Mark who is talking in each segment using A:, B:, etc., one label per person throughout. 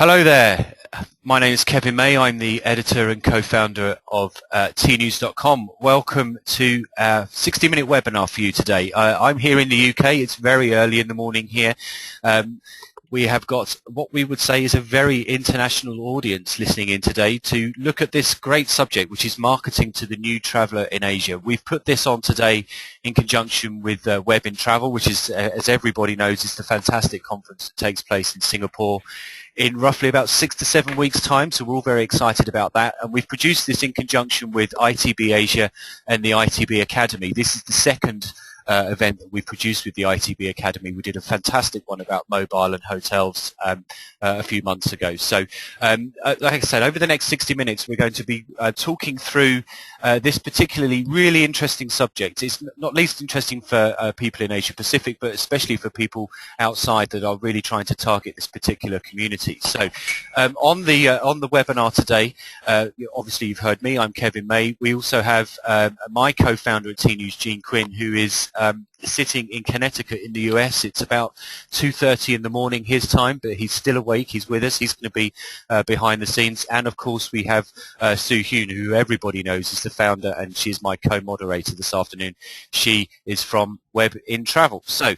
A: Hello there. My name is Kevin May. I'm the editor and co-founder of Tnooz.com. Welcome to our 60-minute webinar for you today. I'm here in the UK. It's very early in the morning here. We have got what we would say is a very international audience listening in today to look at this great subject, which is marketing to the new traveller in Asia. We've put this on today in conjunction with WebInTravel, which is, as everybody knows, is the fantastic conference that takes place in Singapore in roughly about 6 to 7 weeks' time, so we're all very excited about that. And we've produced this in conjunction with ITB Asia and the ITB Academy. This is the second event that we produced with the ITB Academy. We did a fantastic one about mobile and hotels a few months ago. So, like I said, over the next 60 minutes, we're going to be talking through this particularly really interesting subject. It's not least interesting for people in Asia-Pacific, but especially for people outside that are really trying to target this particular community. So, on the webinar today, obviously you've heard me. I'm Kevin May. We also have my co-founder at Tnooz, Quinn, who is sitting in Connecticut in the US. It's about 2:30 in the morning his time, but he's still awake. He's with us. He's going to be behind the scenes. And of course we have Siew Hoon, who everybody knows is the founder, and she's my co-moderator this afternoon. She is from WebInTravel. So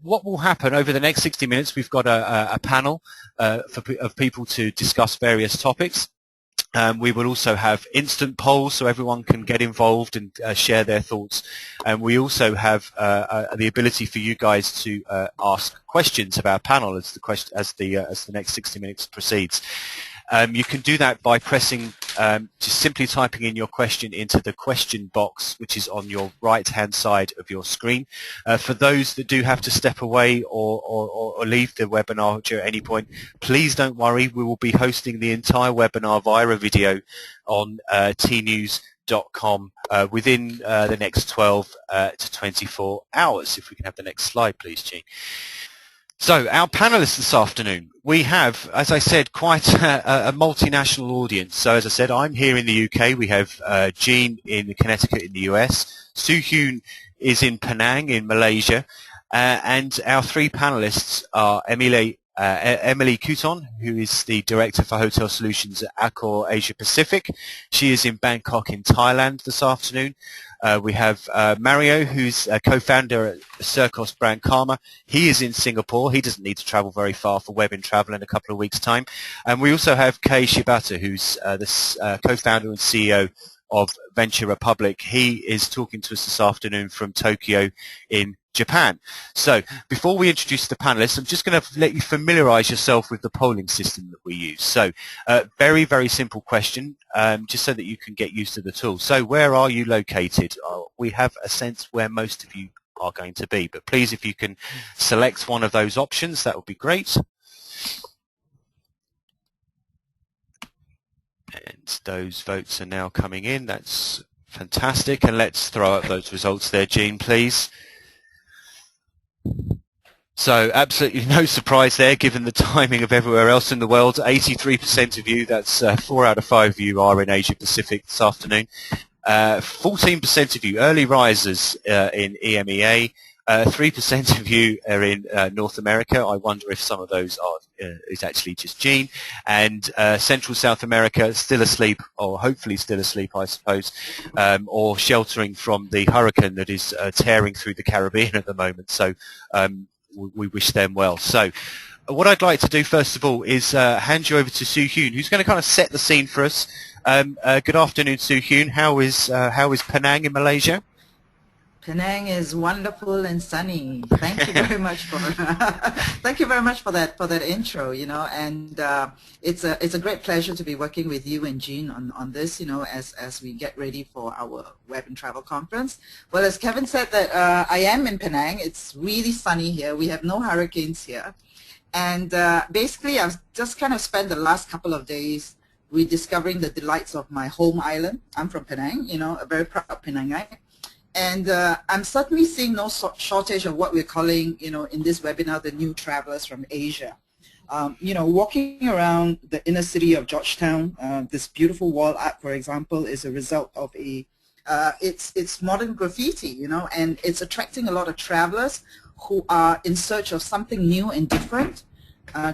A: what will happen over the next 60 minutes, we've got a panel of people to discuss various topics. We will also have instant polls so everyone can get involved and share their thoughts. And we also have the ability for you guys to ask questions of our panel as the next 60 minutes proceeds. You can do that by pressing, just simply typing in your question into the question box, which is on your right-hand side of your screen. For those that do have to step away or leave the webinar at any point, please don't worry. We will be hosting the entire webinar via a video on Tnooz.com within the next 12 to 24 hours. If we can have the next slide, please, Jean. So our panelists this afternoon, we have, as I said, quite a multinational audience. So as I said, I'm here in the UK. We have Jean in Connecticut in the US. Siew Hoon is in Penang in Malaysia. And our three panelists are Emilie Couton, who is the Director for Hotel Solutions at Accor Asia-Pacific. She is in Bangkok in Thailand this afternoon. We have Mario, who's a co-founder at Circos brand Karma. He is in Singapore. He doesn't need to travel very far for WebInTravel in a couple of weeks' time. And we also have Kei Shibata, who's the co-founder and CEO of Venture Republic. He is talking to us this afternoon from Tokyo in Japan. So before we introduce the panelists, I'm just going to let you familiarize yourself with the polling system that we use. So very, very simple question, just so that you can get used to the tool. So where are you located? We have a sense where most of you are going to be, but please, if you can select one of those options, that would be great. And those votes are now coming in. That's fantastic. And let's throw up those results there, Jean, please. So absolutely no surprise there, given the timing of everywhere else in the world. 83% of you, that's 4 out of 5 of you, are in Asia-Pacific this afternoon. 14% of you, early risers in EMEA. 3% of you are in North America. I wonder if some of those is actually just Jean. And Central South America, still asleep, or hopefully still asleep, I suppose, or sheltering from the hurricane that is tearing through the Caribbean at the moment. So we wish them well. So what I'd like to do, first of all, is hand you over to Siew Hoon, who's going to kind of set the scene for us. Good afternoon, Siew Hoon. How is Penang in Malaysia?
B: Penang is wonderful and sunny. Thank you very much for thank you very much for that intro. You know, and it's a great pleasure to be working with you and Jean on this. You know, as we get ready for our WebInTravel conference. Well, as Kevin said, that I am in Penang. It's really sunny here. We have no hurricanes here, and basically I've just kind of spent the last couple of days rediscovering the delights of my home island. I'm from Penang. You know, a very proud Penangite. And I'm certainly seeing no shortage of what we're calling, you know, in this webinar, the new travelers from Asia. You know, walking around the inner city of Georgetown, this beautiful wall art, for example, is a result of it's modern graffiti, you know, and it's attracting a lot of travelers who are in search of something new and different.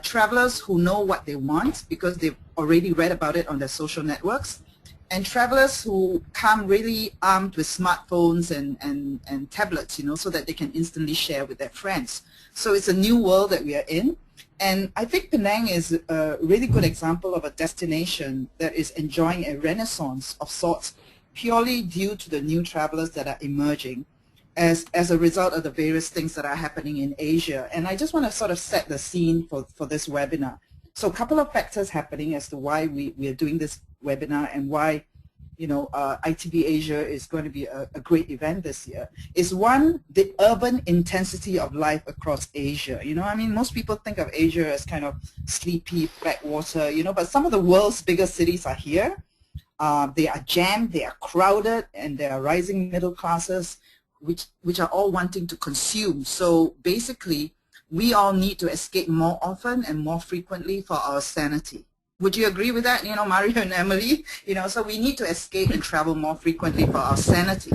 B: travelers who know what they want because they've already read about it on their social networks, and travelers who come really armed with smartphones and tablets, you know, so that they can instantly share with their friends. So it's a new world that we are in. And I think Penang is a really good example of a destination that is enjoying a renaissance of sorts purely due to the new travelers that are emerging as a result of the various things that are happening in Asia. And I just want to sort of set the scene for this webinar. So a couple of factors happening as to why we are doing this webinar and why, you know, ITB Asia is going to be a great event this year, is one, the urban intensity of life across Asia. You know, I mean, most people think of Asia as kind of sleepy, backwater, you know, but some of the world's biggest cities are here. They are jammed, they are crowded, and there are rising middle classes which are all wanting to consume. So basically, we all need to escape more often and more frequently for our sanity. Would you agree with that, you know, Mario and Emily? You know, so we need to escape and travel more frequently for our sanity.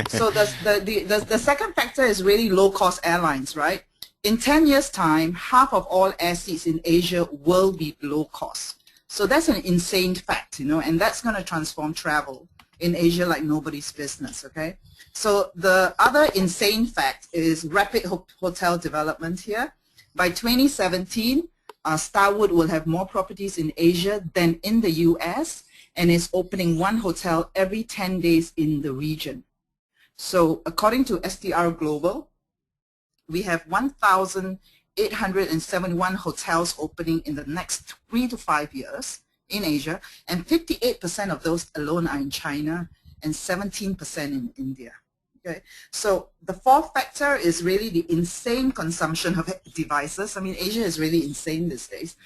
B: So the second factor is really low-cost airlines, right? In 10 years' time, half of all air seats in Asia will be low cost. So that's an insane fact, you know, and that's going to transform travel in Asia like nobody's business, okay? So the other insane fact is rapid hotel development here. By 2017, Starwood will have more properties in Asia than in the US, and is opening one hotel every 10 days in the region. So according to STR Global, we have 1,871 hotels opening in the next 3 to 5 years in Asia, and 58% of those alone are in China and 17% in India. Okay, so the fourth factor is really the insane consumption of devices. I mean, Asia is really insane these days.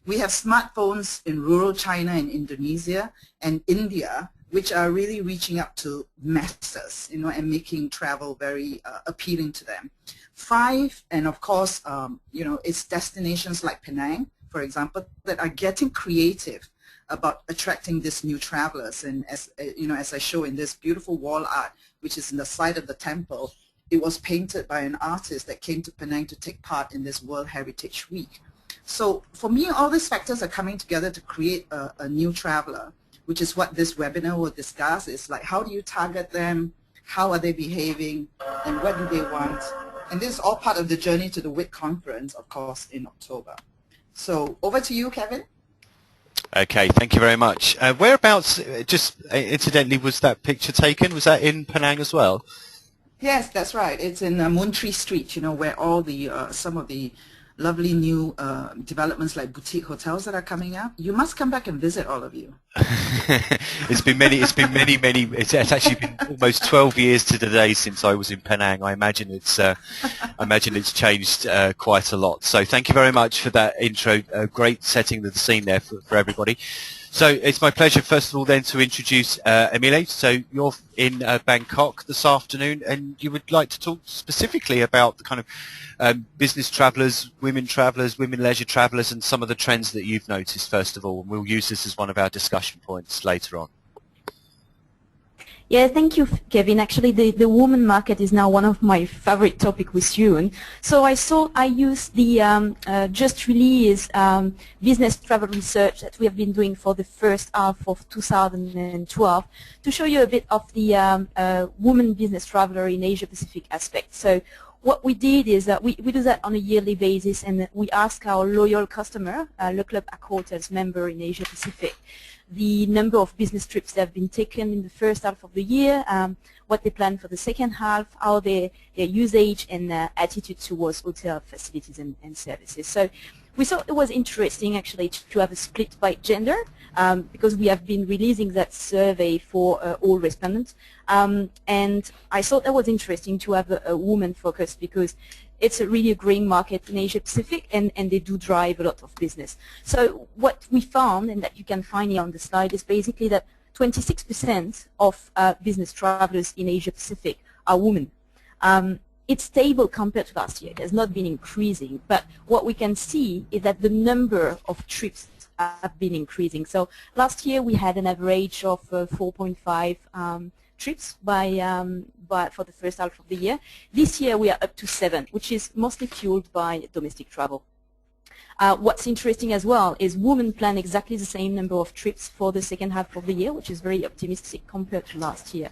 B: We have smartphones in rural China and Indonesia and India, which are really reaching up to masses, you know, and making travel very appealing to them. 5, and of course, you know, it's destinations like Penang, for example, that are getting creative about attracting these new travelers. And as you know, as I show in this beautiful wall art, which is in the side of the temple, it was painted by an artist that came to Penang to take part in this World Heritage Week. So for me, all these factors are coming together to create a new traveler, which is what this webinar will discuss. Is like, how do you target them? How are they behaving? And what do they want? And this is all part of the journey to the WIC conference, of course, in October. So over to you, Kevin.
A: Okay, thank you very much. Whereabouts, just incidentally, was that picture taken? Was that in Penang as well?
B: Yes, that's right. It's in Moon Tree Street, you know, where all the some of the lovely new developments like boutique hotels that are coming up. You must come back and visit, all of you.
A: It's actually been almost 12 years to the day since I was in Penang. I imagine it's changed quite a lot. So thank you very much for that intro. Great setting of the scene there for everybody. So it's my pleasure, first of all, then to introduce Emilie. So you're in Bangkok this afternoon, and you would like to talk specifically about the kind of business travellers, women leisure travellers, and some of the trends that you've noticed, first of all. And we'll use this as one of our discussion points later on.
C: Yeah, thank you, Kevin. Actually, the woman market is now one of my favorite topics with you. And so I used the just released business travel research that we have been doing for the first half of 2012 to show you a bit of the woman business traveler in Asia-Pacific aspect. So what we did is we do that on a yearly basis, and we ask our loyal customer, Le Club Accor Hotels member in Asia-Pacific, the number of business trips that have been taken in the first half of the year, what they plan for the second half, how their usage and attitude towards hotel facilities and services. So we thought it was interesting actually to have a split by gender, because we have been releasing that survey for all respondents, and I thought that was interesting to have a woman focus, because it's really a growing market in Asia Pacific, and they do drive a lot of business. So what we found, and that you can find here on the slide, is basically that 26% of business travelers in Asia Pacific are women. It's stable compared to last year. It has not been increasing, but what we can see is that the number of trips have been increasing. So last year we had an average of 4.5 trips for the first half of the year. This year we are up to 7, which is mostly fueled by domestic travel. What's interesting as well is women plan exactly the same number of trips for the second half of the year, which is very optimistic compared to last year.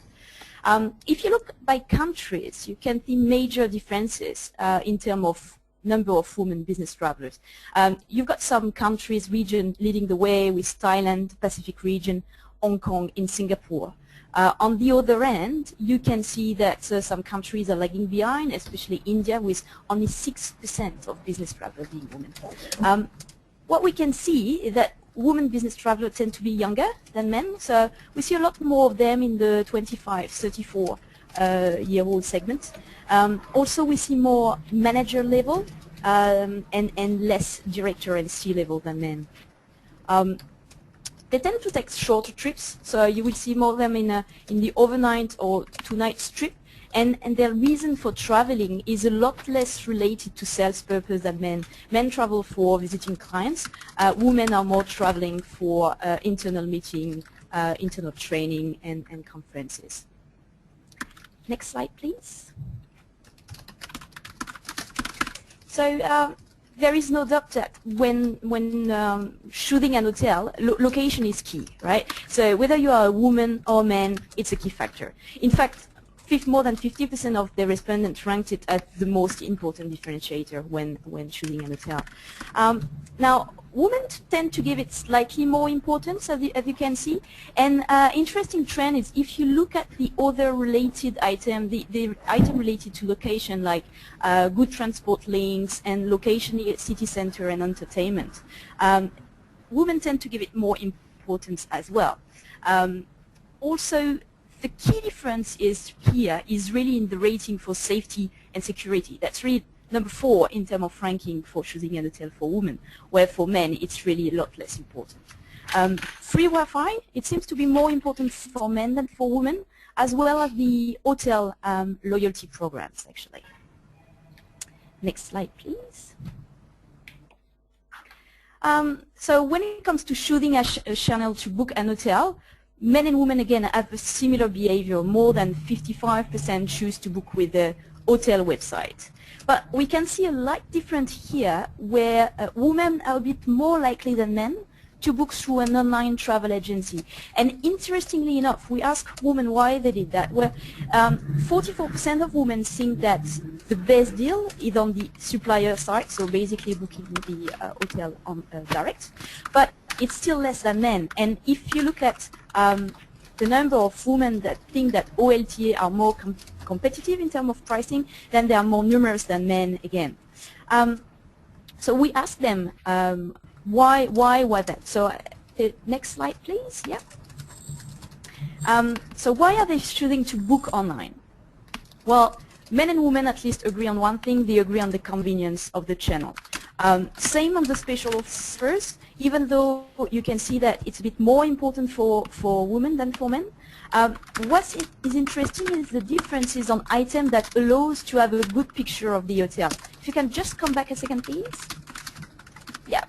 C: If you look by countries, you can see major differences in terms of number of women business travelers. You've got some countries, region leading the way with Thailand, Pacific region, Hong Kong, in Singapore. On the other end, you can see that some countries are lagging behind, especially India, with only 6% of business travelers being women. What we can see is that women business travelers tend to be younger than men, so we see a lot more of them in the 25, 34-year-old segment. Also, we see more manager level and less director and C-level than men. They tend to take shorter trips, so you will see more of them in the overnight or two-night trip, and their reason for traveling is a lot less related to sales purpose than men. Men travel for visiting clients. Women are more traveling for internal meeting, internal training, and conferences. Next slide, please. So there is no doubt that when shooting an hotel, location is key, right? So whether you are a woman or man, it's a key factor. In fact, more than 50% of the respondents ranked it as the most important differentiator when choosing an hotel. Now, women tend to give it slightly more importance, as you can see. And interesting trend is if you look at the other related item, the item related to location, like good transport links and location near city center and entertainment, women tend to give it more importance as well. Also, the key difference is really in the rating for safety and security. That's really number 4 in terms of ranking for choosing a hotel for women, where for men it's really a lot less important. Free Wi-Fi, it seems to be more important for men than for women, as well as the hotel loyalty programs, actually. Next slide, please. So when it comes to choosing a channel to book an hotel, men and women, again, have a similar behavior. More than 55% choose to book with the hotel website. But we can see a light difference here, where women are a bit more likely than men to book through an online travel agency. And interestingly enough, we asked women why they did that. Well, 44% of women think that the best deal is on the supplier side, so basically booking the hotel on direct. But it's still less than men. And if you look at the number of women that think that OLTA are more competitive in terms of pricing, then they are more numerous than men again. So we asked them why was that? So next slide, please. Yeah. So why are they choosing to book online? Well, men and women at least agree on one thing. They agree on the convenience of the channel. Same on the special offers, even though you can see that it's a bit more important for women than for men. What is interesting is the differences on items that allows to have a good picture of the hotel. If you can just come back a second, please. Yeah,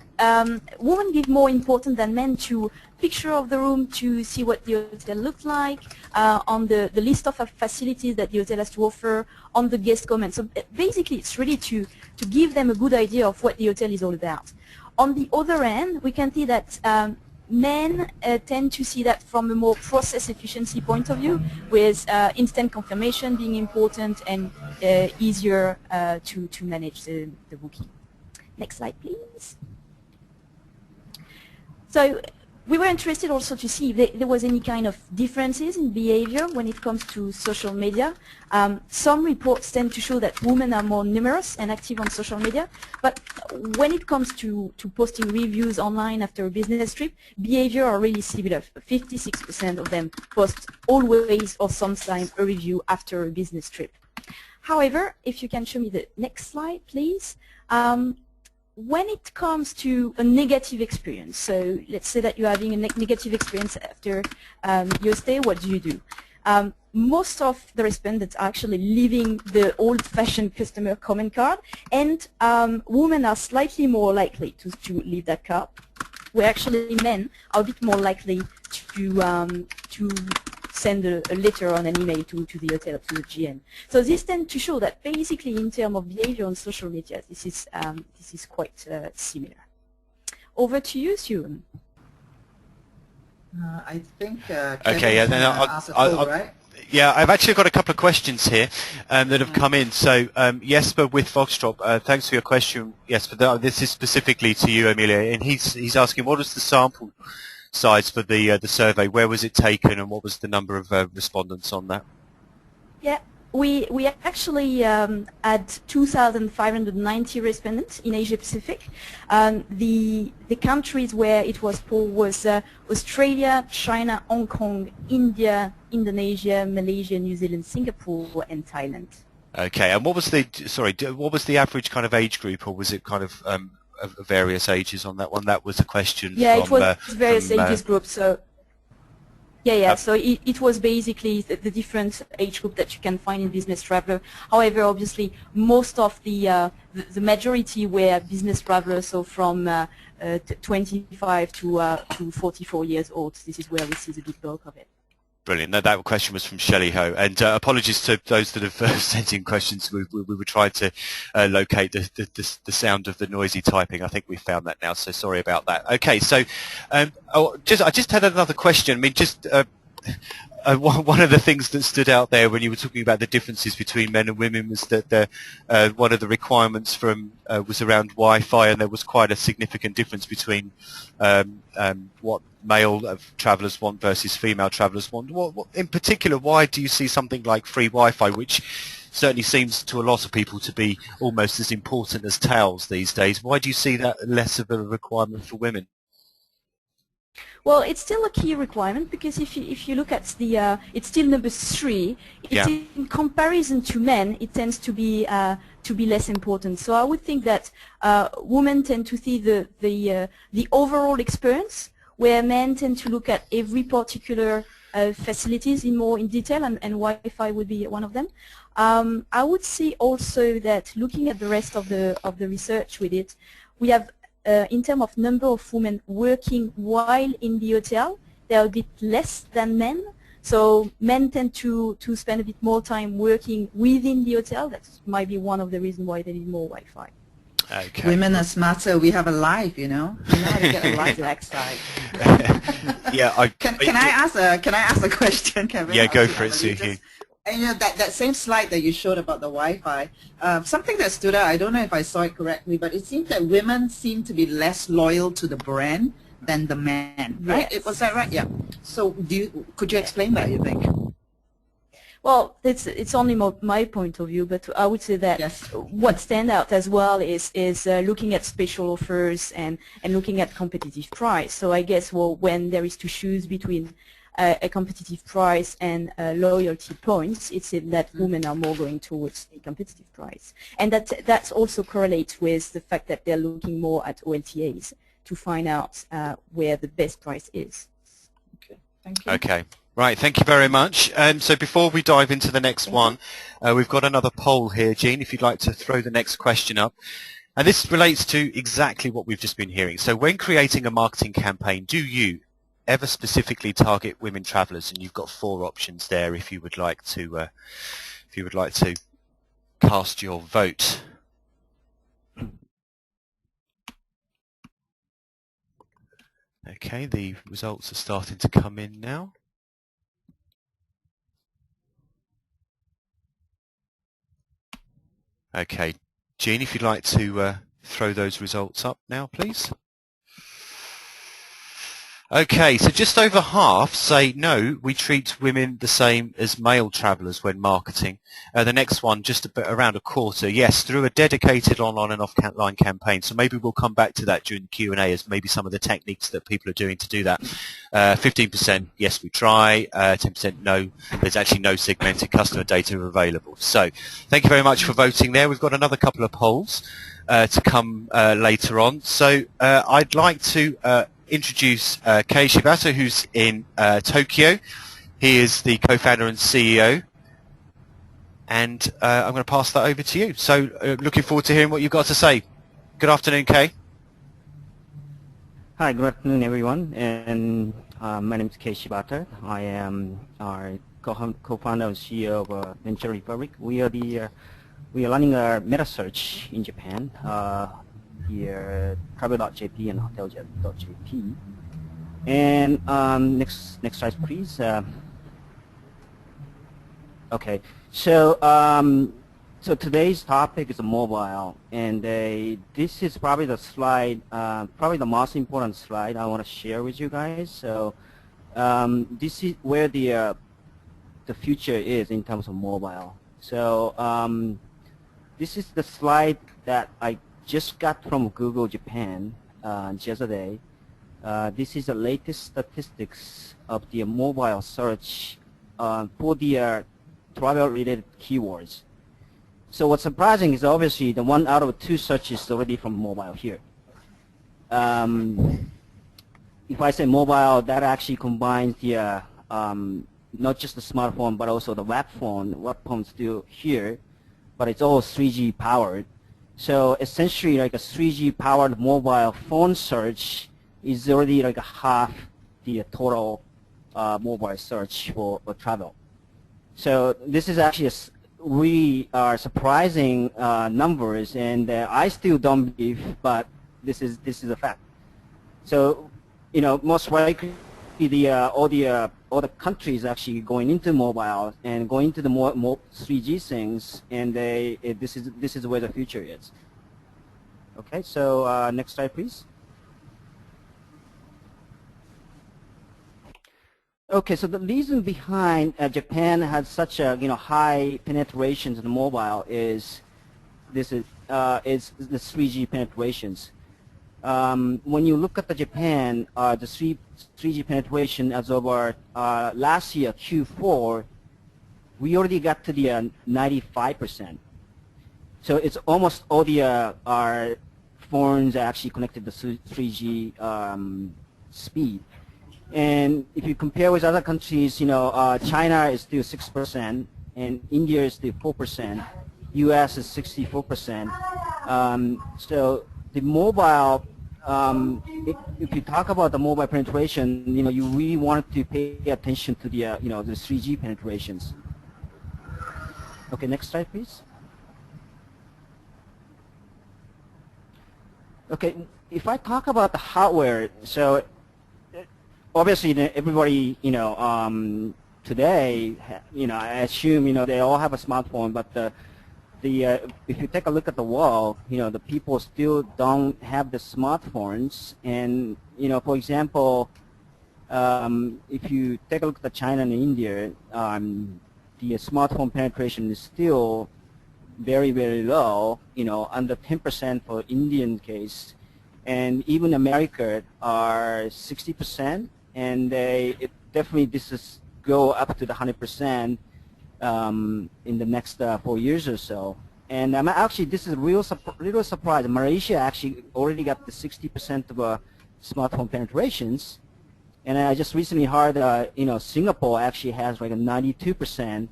C: women give more importance than men to picture of the room, to see what the hotel looks like, on the list of facilities that the hotel has to offer, on the guest comments. So basically, it's really to give them a good idea of what the hotel is all about. On the other end, we can see that men tend to see that from a more process efficiency point of view, with instant confirmation being important and easier to manage the booking. Next slide, please. So we were interested also to see if there was any kind of differences in behavior when it comes to social media. Some reports tend to show that women are more numerous and active on social media, but when it comes to posting reviews online after a business trip, behavior are really similar. 56% of them post always or sometimes a review after a business trip. However, if you can show me the next slide, please. When it comes to a negative experience, so let's say that you're having a negative experience after your stay, what do you do? Most of the respondents are actually leaving the old-fashioned customer comment card, and women are slightly more likely to leave that card, where actually men are a bit more likely to send a letter or an email to the hotel, to the GM. So this tends to show that basically in terms of behavior on social media, this is quite similar. over to you, Siew Hoon.
B: I think
A: Okay, yeah, then
B: right?
A: Yeah, I've actually got a couple of questions here that have come in. So Jesper with Foxtrot, thanks for your question, Jesper. This is specifically to you, Emilie, and he's asking what was the sample size for the survey? Where was it taken, and what was the number of respondents on that?
C: Yeah, we actually had 2,590 respondents in Asia-Pacific. The countries where it was polled was Australia, China, Hong Kong, India, Indonesia, Malaysia, New Zealand, Singapore, and Thailand.
A: Okay, and what was the average kind of age group, or was it kind of various ages on that one? That was a question.
C: Yeah,
A: from,
C: it was various ages groups. So. Yeah. So it was basically the different age group that you can find in Business Traveler. However, obviously, most of the majority were business travelers, so from 25 to 44 years old. This is where we see the big bulk of it.
A: Brilliant. No, that question was from Shelley Ho. And apologies to those that have sent in questions. We were trying to locate the sound of the noisy typing. I think we found that now, so sorry about that. Okay, so I just had another question. I mean, just one of the things that stood out there when you were talking about the differences between men and women was that one of the requirements was around Wi-Fi, and there was quite a significant difference between what male travellers want versus female travellers want. What, in particular, why do you see something like free Wi-Fi, which certainly seems to a lot of people to be almost as important as towels these days? Why do you see that less of a requirement for women?
C: Well, it's still a key requirement because if you look at the, it's still number 3. In comparison to men, it tends to be less important. So I would think that women tend to see the overall experience, where men tend to look at every particular facilities more in detail, and Wi-Fi would be one of them. I would say also that looking at the rest of the research with it, we have. In terms of number of women working while in the hotel, they are a bit less than men. So men tend to spend a bit more time working within the hotel. That might be one of the reasons why they need more Wi-Fi.
A: Okay.
B: Women are smarter. We have a life, you know. We know how to get a life backside.
A: Yeah.
B: Can I ask a question, Kevin?
A: Yeah, go for it, Siew.
B: And you know, that same slide that you showed about the Wi-Fi, something that stood out, I don't know if I saw it correctly, but it seemed that women seem to be less loyal to the brand than the men, right?
C: Yes.
B: Was that right? Yeah. So could you explain that, you think?
C: Well, it's only my point of view, but I would say that what stands out as well is looking at special offers and looking at competitive price. So I guess, well, when there is to choose between a competitive price and loyalty points, it's that women are more going towards a competitive price. And that also correlates with the fact that they're looking more at OLTAs to find out where the best price is.
B: Okay, thank you.
A: Okay. Right, thank you very much. So before we dive into the next one, we've got another poll here, Jean, if you'd like to throw the next question up. And this relates to exactly what we've just been hearing. So when creating a marketing campaign, do you ever specifically target women travellers? And you've got 4 options there if you would like to cast your vote. Okay, the results are starting to come in now. Okay, Jean, if you'd like to throw those results up now, please. Okay, so just over half say no, we treat women the same as male travellers when marketing. The next one, just around a quarter, yes, through a dedicated online and offline campaign. So maybe we'll come back to that during the Q&A as maybe some of the techniques that people are doing to do that. 15%, yes, we try. 10% no, there's actually no segmented customer data available. So thank you very much for voting there. We've got another couple of polls to come later on. So I'd like to introduce Kei Shibata, who's in Tokyo. He is the co-founder and CEO, and I'm going to pass that over to you. So looking forward to hearing what you've got to say. Good afternoon, Kei.
D: Hi, good afternoon, everyone. And my name is Kei Shibata. I am our co-founder and CEO of Venture Republic. We are running a meta search in Japan. the Travel.jp and Hotel.jp. And next slide, please. Okay, so so today's topic is mobile, and this is probably the slide, probably the most important slide I want to share with you guys. So this is where the future is in terms of mobile. So this is the slide that I just got from Google Japan just today. This is the latest statistics of the mobile search for the travel-related keywords. So what's surprising is obviously the 1 out of 2 searches is already from mobile here. If I say mobile, that actually combines the not just the smartphone but also the web phone. Web phone still here, but it's all 3G powered. So essentially, like a 3G powered mobile phone search is already like a half the total mobile search for travel. So this is actually we are surprising numbers, and I still don't believe, but this is a fact. So, you know, most likely all the countries actually going into mobile and going into the more 3G things, and this is where the future is. Okay, so next slide, please. Okay, so the reason behind Japan has such a high penetration in mobile is the 3G penetrations. When you look at the Japan, the 3G penetration as of our last year Q4, we already got to the 95%. So it's almost all our phones are actually connected to 3G speed. And if you compare with other countries, China is still 6%, and India is still 4%, US is 64%. So the mobile, if you talk about the mobile penetration, you really want to pay attention to the, the 3G penetrations. Okay, next slide, please. Okay, if I talk about the hardware, so obviously everybody, today, I assume, they all have a smartphone, but if you take a look at the world, the people still don't have the smartphones. And, for example, if you take a look at China and India, the smartphone penetration is still very, very low, under 10% for Indian case. And even America are 60%, and definitely this is go up to the 100% in the next 4 years or so. And actually, this is a real surprise. Malaysia actually already got the 60% of smartphone penetrations, and I just recently heard, Singapore actually has like a 92%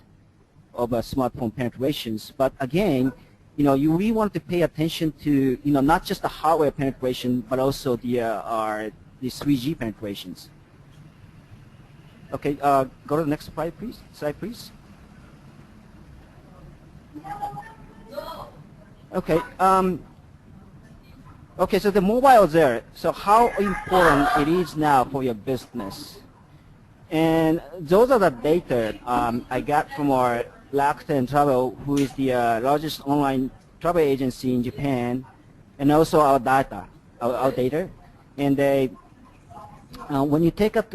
D: of smartphone penetrations. But again, you really want to pay attention to, not just the hardware penetration, but also the 3G penetrations. Okay, go to the next slide, please. Okay. Okay, so the mobile is there. So how important it is now for your business? And those are the data I got from our Rakuten Travel, who is the largest online travel agency in Japan, and also our data. And when you take a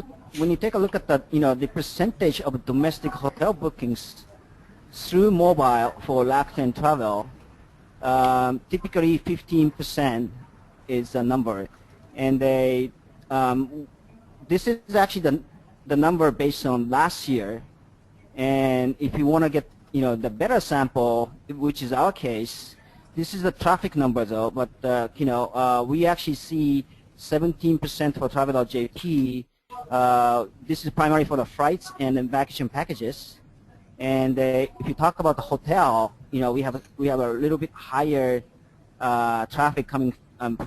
D: look at the the percentage of domestic hotel bookings through mobile for Rakuten Travel, typically 15% is the number, and this is actually the number based on last year. And if you want to get the better sample, which is our case, this is the traffic number though. But we actually see 17% for Travel.jp. This is primarily for the flights and then vacation packages. And if you talk about the hotel, we have a little bit higher traffic coming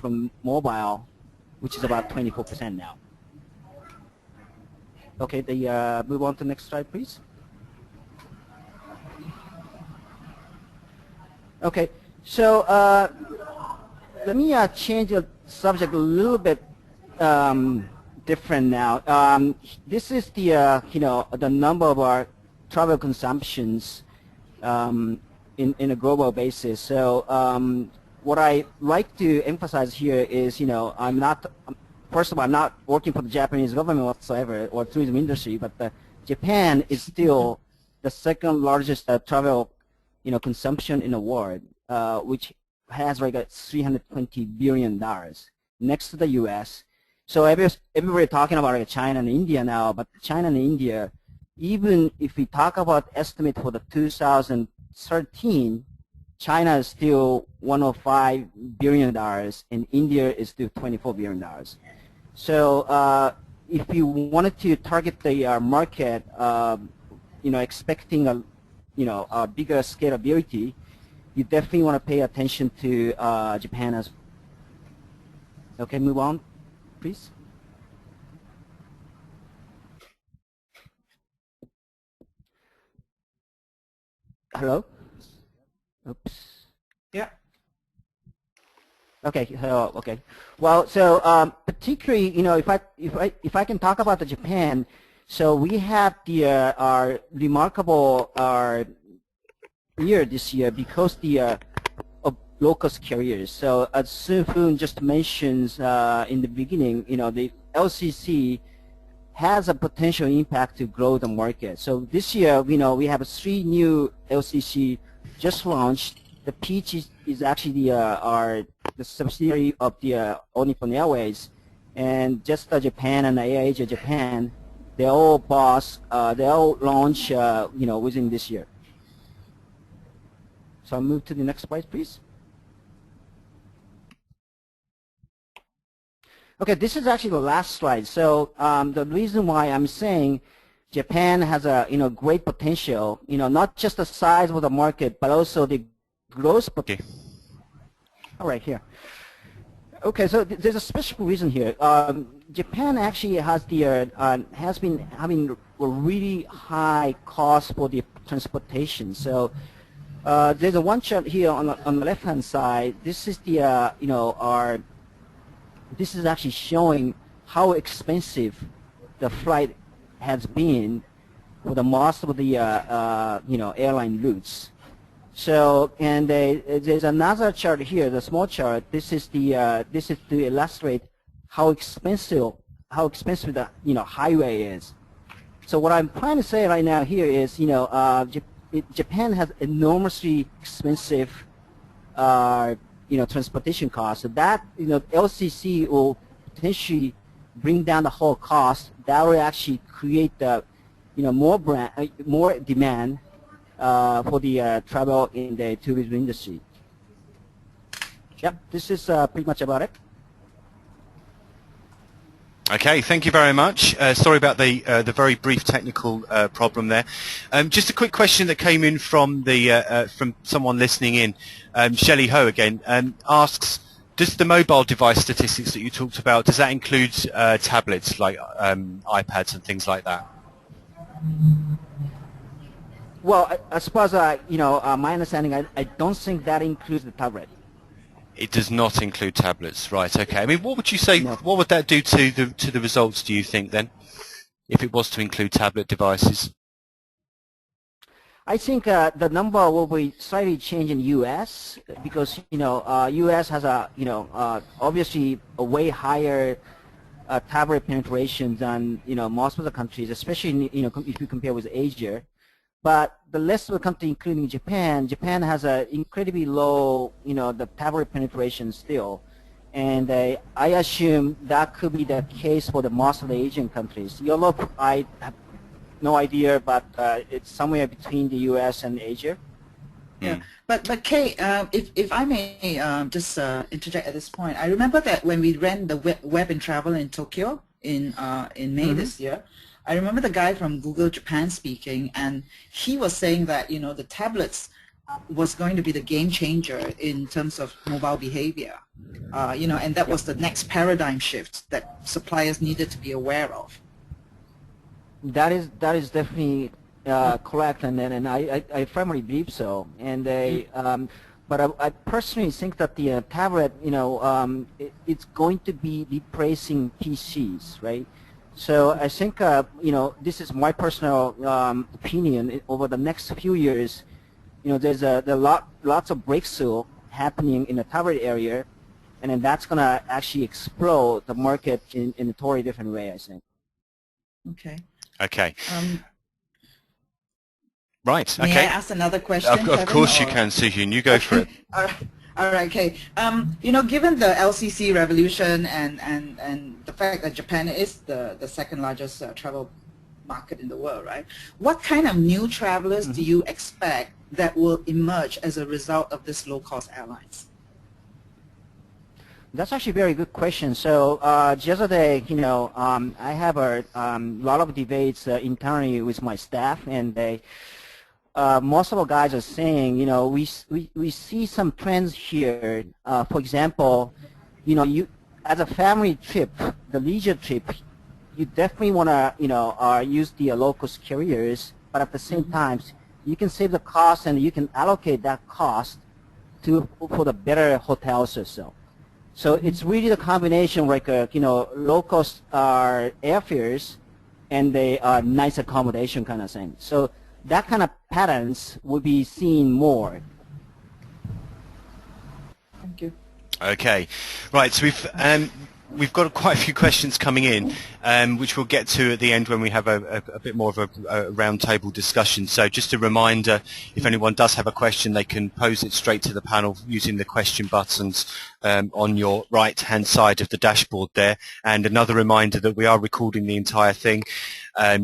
D: from mobile, which is about 24% now. Okay, move on to the next slide, please. Okay, so let me change the subject a little bit different now. This is the the number of our travel consumptions in a global basis. So what I like to emphasize here is, I'm not, first of all, I'm not working for the Japanese government whatsoever or tourism industry, but Japan is still the second largest travel consumption in the world, which has like $320 billion next to the U.S. So everybody talking about like China and India now, but China and India, even if we talk about estimate for the 2013, China is still $105 billion and India is still $24 billion. So if you wanted to target the market, expecting a bigger scalability, you definitely want to pay attention to Japan as well. Okay, move on, please. Hello? Oops.
B: Yeah.
D: Okay. Hello. Okay. Well, so particularly, if I can talk about the Japan, so we have the our remarkable year this year because the of low-cost carriers. So as Siew Hoon just mentions in the beginning, the LCC has a potential impact to grow the market. So this year, we have 3 new LCC just launched. The Peach is actually the subsidiary of the All Nippon Airways, and just Japan and Air Asia Japan, they all launch within this year. So I'll move to the next slide, please. Okay, this is actually the last slide. So the reason why I'm saying Japan has a great potential, not just the size of the market, but also the growth potential. All right, here. Okay, so there's a special reason here. Japan actually has has been having a really high cost for the transportation. So there's a one chart here on the left-hand side. This is the this is actually showing how expensive the flight has been for the most of the airline routes. So, and there's another chart here, the small chart. This is to illustrate how expensive the highway is. So what I'm trying to say right now here is Japan has enormously expensive transportation costs. So that LCC will potentially bring down the whole cost. That will actually create the more demand for the travel in the tourism industry. Yep, this is pretty much about it.
A: Okay, thank you very much. Sorry about the very brief technical problem there. Just a quick question that came in from from someone listening in. Shelley Ho again asks, does the mobile device statistics that you talked about, does that include tablets like iPads and things like that?
D: Well, as far as my understanding, I don't think that includes the tablet.
A: It does not include tablets, right? Okay. I mean, what would you say?
D: No.
A: What would that do to the results? Do you think then, if it was to include tablet devices?
D: I think the number will be slightly changed in U.S. because U.S. has obviously a way higher tablet penetration than most of the countries, especially if you compare with Asia. But the rest of the country, including Japan has an incredibly low, the tablet penetration still. And I assume that could be the case for the most of the Asian countries. Europe, I have no idea, but it's somewhere between the U.S. and Asia.
B: Yeah, but Kei, if I may just interject at this point, I remember that when we ran the WebInTravel in Tokyo in May this year, I remember the guy from Google Japan speaking, and he was saying that the tablets was going to be the game changer in terms of mobile behavior, and that was the next paradigm shift that suppliers needed to be aware of.
D: That is definitely correct, and I firmly believe so. And but I personally think that the tablet, it's going to be replacing PCs, right? So I think, this is my personal opinion. Over the next few years, there's lots of breakthrough happening in the tablet area, and then that's going to actually explode the market in a totally different way, I think.
B: Okay.
A: Okay. Right.
B: May
A: Okay.
B: I ask another question?
A: Of course you can, Siew Hoon. You go for it.
B: All right, Kei. Given the LCC revolution and the fact that Japan is the second largest travel market in the world, right? What kind of new travelers do you expect that will emerge as a result of this low-cost airlines?
D: That's actually a very good question. So just today, I have a lot of debates internally with my staff, and most of the guys are saying, we see some trends here. For example, you as a family trip, the leisure trip, you definitely want to, use the low-cost carriers, but at the same time, you can save the cost and you can allocate that cost for the better hotels or so. So it's really the combination, like low-cost airfares and the nice accommodation kind of thing. So that kind of patterns will be seen more.
B: Thank you.
A: Okay, right. So we've got quite a few questions coming in, which we'll get to at the end when we have a bit more of a roundtable discussion. So just a reminder, if anyone does have a question, they can pose it straight to the panel using the question buttons on your right-hand side of the dashboard there. And another reminder that we are recording the entire thing,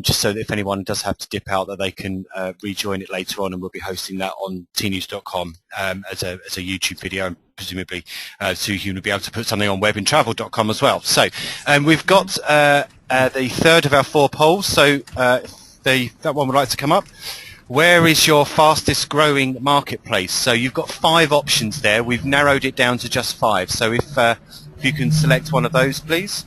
A: just so that if anyone does have to dip out, that they can rejoin it later on, and we'll be hosting that on tnoos.com as a YouTube video. And presumably Siew Hoon will be able to put something on WebInTravel.com as well. So we've got the third of our 4 polls. So that one would like to come up. Where is your fastest growing marketplace? So you've got 5 options there. We've narrowed it down to just 5. So if you can select one of those, please.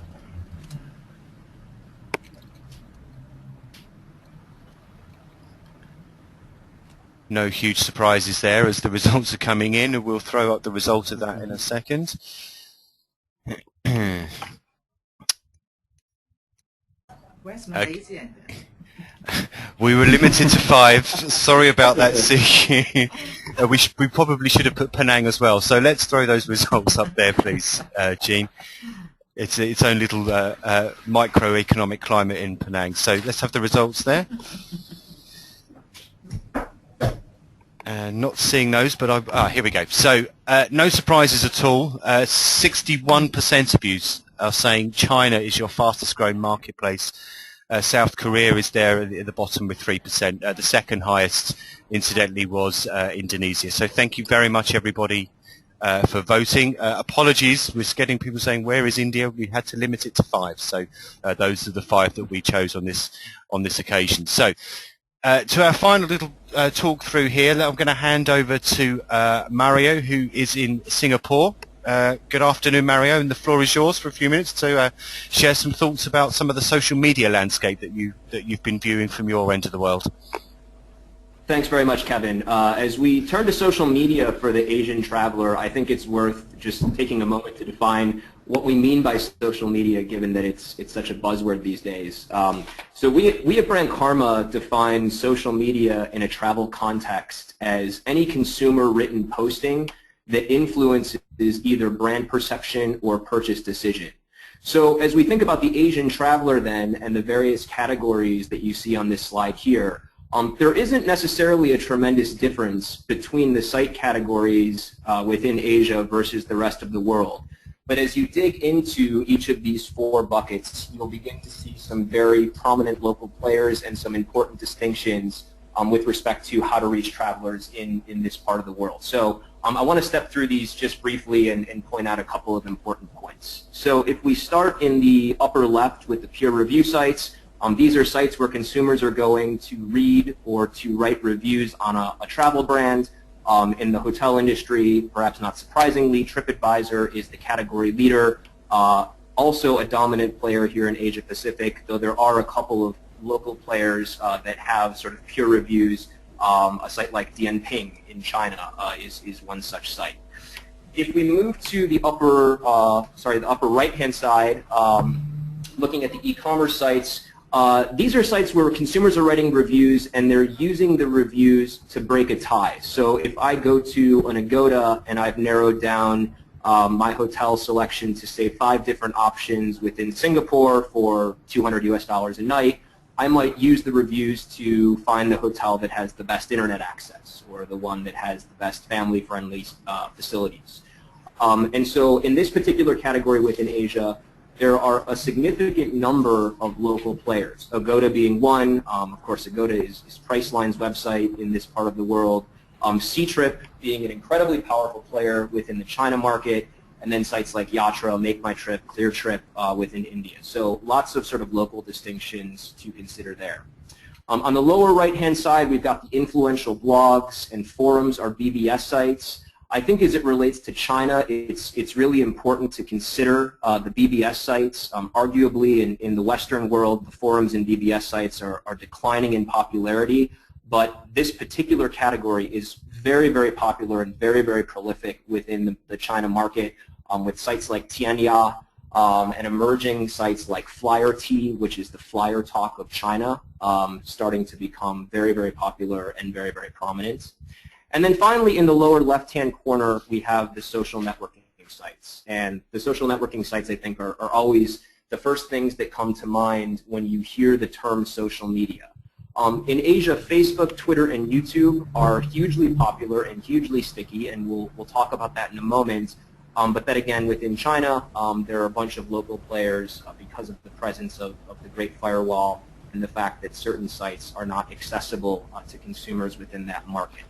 A: No huge surprises there as the results are coming in, and we'll throw up the result of that in a second.
B: Where's Malaysia?
A: We were limited to 5. Sorry about that, Siew Hoon. We probably should have put Penang as well. So let's throw those results up there, please, Jean. It's its own little microeconomic climate in Penang. So let's have the results there. Not seeing those, but here we go. So no surprises at all. 61% of you are saying China is your fastest growing marketplace. South Korea is there at the bottom with 3%. The second highest, incidentally, was Indonesia. So thank you very much, everybody, for voting. Apologies, we're getting people saying, where is India? We had to limit it to 5. So those are the 5 that we chose on this occasion. So to our final little talk through here, I'm going to hand over to Mario, who is in Singapore. Good afternoon, Mario, and the floor is yours for a few minutes to share some thoughts about some of the social media landscape that you've been viewing from your end of the world.
E: Thanks very much, Kevin. As we turn to social media for the Asian traveler, I think it's worth just taking a moment to define what we mean by social media, given that it's such a buzzword these days. So we at Brand Karma define social media in a travel context as any consumer-written posting that influences either brand perception or purchase decision. So as we think about the Asian traveler then and the various categories that you see on this slide here, there isn't necessarily a tremendous difference between the site categories within Asia versus the rest of the world. But as you dig into each of these 4 buckets, you'll begin to see some very prominent local players and some important distinctions with respect to how to reach travelers in this part of the world. So I want to step through these just briefly and point out a couple of important points. So if we start in the upper left with the peer review sites, these are sites where consumers are going to read or to write reviews on a travel brand. In the hotel industry, perhaps not surprisingly, TripAdvisor is the category leader, also a dominant player here in Asia Pacific, though there are a couple of local players that have sort of peer reviews A site like Dianping in China is one such site. If we move to the upper right-hand side, looking at the e-commerce sites, these are sites where consumers are writing reviews and they're using the reviews to break a tie. So if I go to an Agoda and I've narrowed down my hotel selection to say 5 different options within Singapore for $200 US a night, I might use the reviews to find the hotel that has the best internet access or the one that has the best family-friendly facilities. And so in this particular category within Asia, there are a significant number of local players, Agoda being one. Of course, Agoda is Priceline's website in this part of the world. Ctrip being an incredibly powerful player within the China market, and then sites like Yatra, Make My Trip, ClearTrip within India. So lots of sort of local distinctions to consider there. On the lower right-hand side, we've got the influential blogs and forums, or BBS sites. I think as it relates to China, it's really important to consider the BBS sites. Arguably, in the Western world, the forums and BBS sites are declining in popularity, but this particular category is very, very popular and very, very prolific within the China market, with sites like Tianya and emerging sites like FlyerT, which is the Flyer Talk of China, starting to become very, very popular and very, very prominent. And then finally, in the lower left-hand corner, we have the social networking sites. And the social networking sites, I think, are always the first things that come to mind when you hear the term social media. In Asia, Facebook, Twitter, and YouTube are hugely popular and hugely sticky, and we'll talk about that in a moment. But then again, within China, there are a bunch of local players because of the presence of the Great Firewall and the fact that certain sites are not accessible to consumers within that market.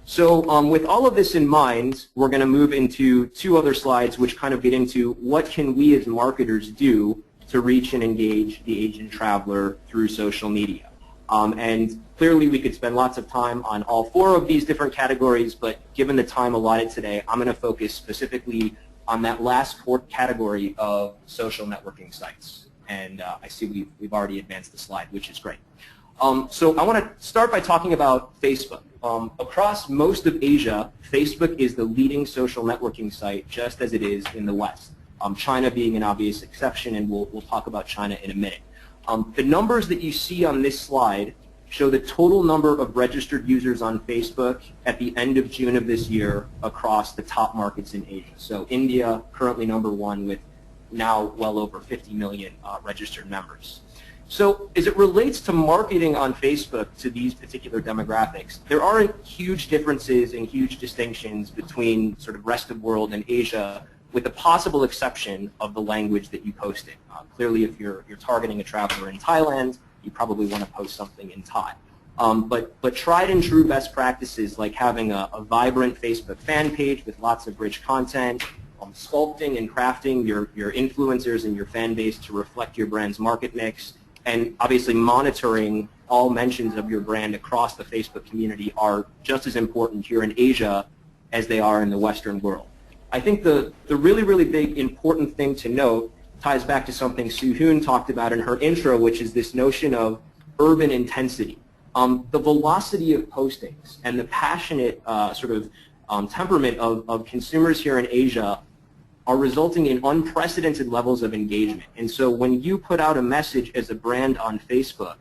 E: So with all of this in mind, we're going to move into 2 other slides which kind of get into what can we as marketers do to reach and engage the Asian traveler through social media. And clearly we could spend lots of time on all 4 of these different categories, but given the time allotted today, I'm going to focus specifically on that last category of social networking sites. And I see we've already advanced the slide, which is great. So I want to start by talking about Facebook. Across most of Asia, Facebook is the leading social networking site, just as it is in the West. China being an obvious exception, and we'll talk about China in a minute. The numbers that you see on this slide show the total number of registered users on Facebook at the end of June of this year across the top markets in Asia. So India, currently #1 with now well over 50 million registered members. So as it relates to marketing on Facebook to these particular demographics, there aren't huge differences and huge distinctions between sort of rest of world and Asia, with the possible exception of the language that you post in. Clearly, if you're targeting a traveler in Thailand, you probably want to post something in Thai. But tried and true best practices like having a vibrant Facebook fan page with lots of rich content, sculpting and crafting your influencers and your fan base to reflect your brand's market mix, and obviously monitoring all mentions of your brand across the Facebook community are just as important here in Asia as they are in the Western world. I think the really, really big important thing to note ties back to something Siew Hoon talked about in her intro, which is this notion of urban intensity. The velocity of postings and the passionate temperament of consumers here in Asia are resulting in unprecedented levels of engagement. And so when you put out a message as a brand on Facebook,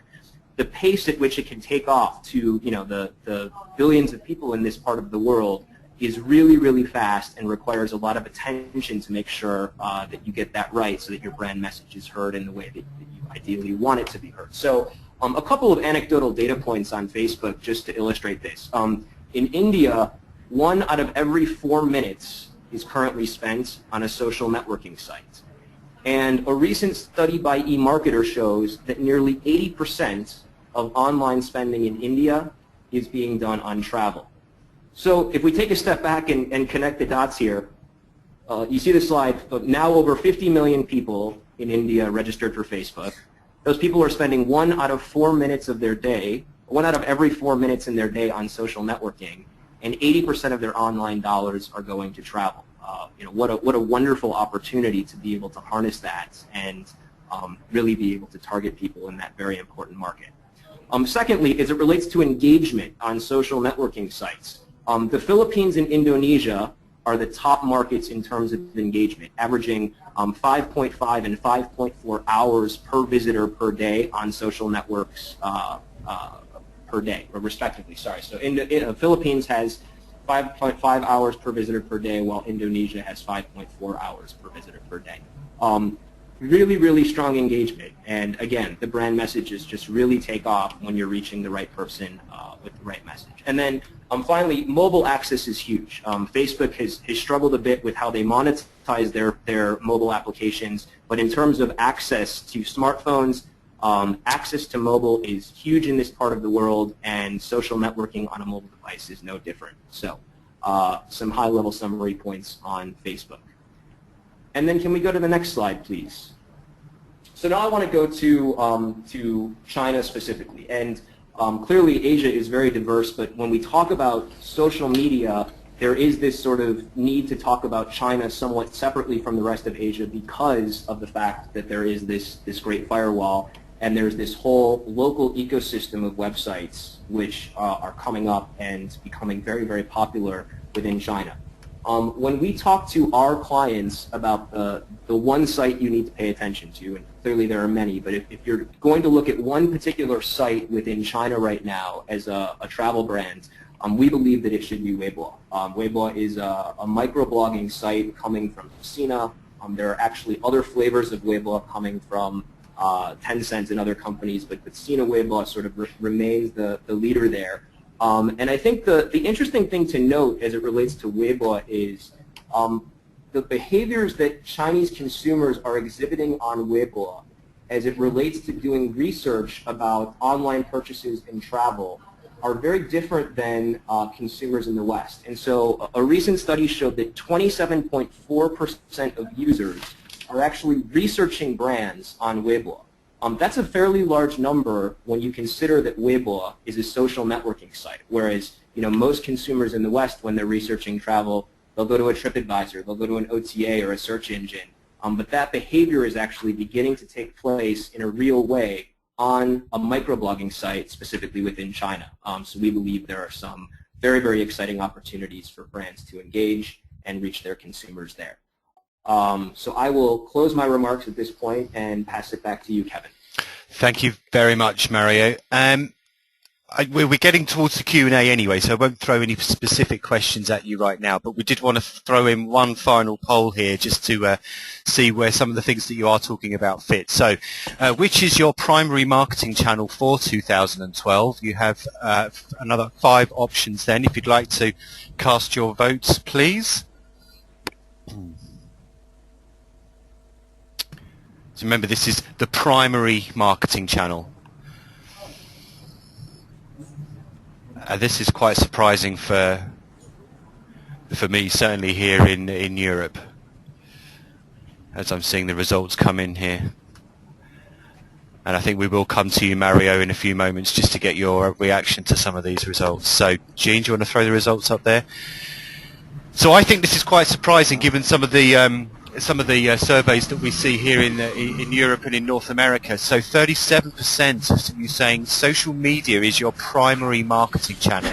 E: the pace at which it can take off to the billions of people in this part of the world is really, really fast and requires a lot of attention to make sure that you get that right so that your brand message is heard in the way that you ideally want it to be heard. So a couple of anecdotal data points on Facebook just to illustrate this. In India, 1 out of every 4 minutes is currently spent on a social networking site. And a recent study by eMarketer shows that nearly 80% of online spending in India is being done on travel. So if we take a step back and connect the dots here, you see the slide of now over 50 million people in India registered for Facebook. Those people are spending 1 out of 4 minutes of their day, 1 out of every 4 minutes in their day on social networking, and 80% of their online dollars are going to travel. What a wonderful opportunity to be able to harness that and really be able to target people in that very important market. Secondly, as it relates to engagement on social networking sites, the Philippines and Indonesia are the top markets in terms of engagement, averaging 5.5 and 5.4 hours per visitor per day on social networks per day, or respectively. Sorry. So Philippines has 5.5 hours per visitor per day, while Indonesia has 5.4 hours per visitor per day. Really, really strong engagement. And again, the brand messages just really take off when you're reaching the right person with the right message. And then finally, mobile access is huge. Facebook has struggled a bit with how they monetize their mobile applications, but in terms of access to smartphones, access to mobile is huge in this part of the world, and social networking on a mobile device is no different. So some high-level summary points on Facebook. And then can we go to the next slide, please? So now I want to go to China specifically. And clearly Asia is very diverse, but when we talk about social media, there is this sort of need to talk about China somewhat separately from the rest of Asia because of the fact that there is this great firewall, and there's this whole local ecosystem of websites which are coming up and becoming very, very popular within China. When we talk to our clients about the one site you need to pay attention to, and clearly there are many, but if you're going to look at one particular site within China right now as a travel brand, we believe that it should be Weibo. Weibo is a microblogging site coming from Sina. There are actually other flavors of Weibo coming from Tencent and other companies, but Sina Weibo sort of remains the leader there. And I think the interesting thing to note as it relates to Weibo is the behaviors that Chinese consumers are exhibiting on Weibo as it relates to doing research about online purchases and travel are very different than consumers in the West. And so a recent study showed that 27.4% of users are actually researching brands on Weibo. That's a fairly large number when you consider that Weibo is a social networking site, whereas most consumers in the West, when they're researching travel, they'll go to a TripAdvisor, they'll go to an OTA or a search engine. But that behavior is actually beginning to take place in a real way on a microblogging site, specifically within China. So we believe there are some very, very exciting opportunities for brands to engage and reach their consumers there. So I will close my remarks at this point and pass it back to you, Kevin.
A: Thank you very much, Mario. We're getting towards the Q&A anyway, so I won't throw any specific questions at you right now, but we did want to throw in one final poll here just to see where some of the things that you are talking about fit. So which is your primary marketing channel for 2012? You have another 5 options then. If you'd like to cast your votes, please. So remember, this is the primary marketing channel. This is quite surprising for me, certainly here in Europe, as I'm seeing the results come in here. And I think we will come to you, Mario, in a few moments just to get your reaction to some of these results. So, Jean, do you want to throw the results up there? So I think this is quite surprising given some of the surveys that we see here in Europe and in North America. So 37% of you saying social media is your primary marketing channel.